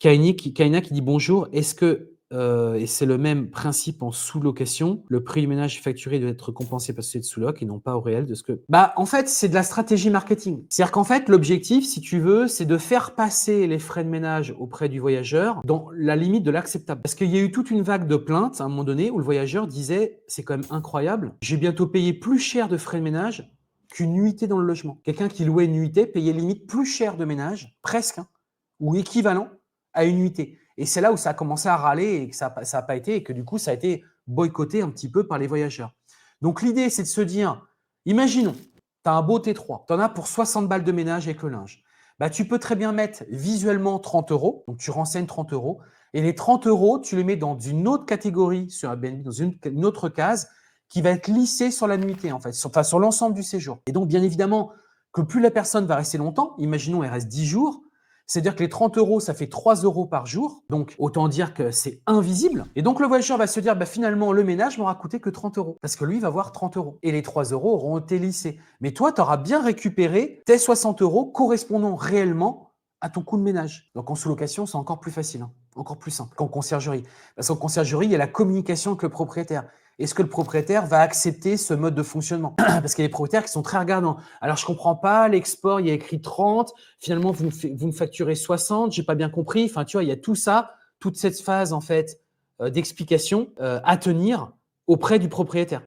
Kaina qui dit: «Bonjour, est-ce que, et c'est le même principe en sous-location, le prix du ménage facturé doit être compensé par la société de sous-loc et non pas au réel de ce que» bah, en fait, c'est de la stratégie marketing. C'est-à-dire qu'en fait, l'objectif, si tu veux, c'est de faire passer les frais de ménage auprès du voyageur dans la limite de l'acceptable. Parce qu'il y a eu toute une vague de plaintes à un moment donné où le voyageur disait: «C'est quand même incroyable, j'ai bientôt payé plus cher de frais de ménage qu'une nuitée dans le logement». Quelqu'un qui louait une nuitée payait limite plus cher de ménage, presque, hein, ou équivalent à une nuitée. Et c'est là où ça a commencé à râler et que ça a pas été, et que du coup, ça a été boycotté un petit peu par les voyageurs. Donc, l'idée, c'est de se dire, imaginons, tu as un beau T3, tu en as pour 60 balles de ménage avec le linge. Bah, tu peux très bien mettre visuellement 30 euros, donc tu renseignes 30 euros, et les 30 euros, tu les mets dans une autre catégorie sur Airbnb, dans une autre case, qui va être lissée sur la nuitée, en fait, sur l'ensemble du séjour. Et donc, bien évidemment, que plus la personne va rester longtemps, imaginons, elle reste 10 jours, c'est-à-dire que les 30 euros, ça fait 3 euros par jour. Donc, autant dire que c'est invisible. Et donc, le voyageur va se dire, bah, finalement, le ménage m'aura coûté que 30 euros. Parce que lui, il va avoir 30 euros. Et les 3 euros auront été lissés. Mais toi, tu auras bien récupéré tes 60 euros correspondant réellement à ton coût de ménage. Donc, en sous-location, c'est encore plus facile, hein, encore plus simple qu'en conciergerie. Parce qu'en conciergerie, il y a la communication avec le propriétaire. Est-ce que le propriétaire va accepter ce mode de fonctionnement? Parce qu'il y a des propriétaires qui sont très regardants. Alors, je comprends pas, l'export, il y a écrit 30, finalement, vous me facturez 60, j'ai pas bien compris. Enfin, tu vois, il y a tout ça, toute cette phase, en fait, d'explication à tenir auprès du propriétaire.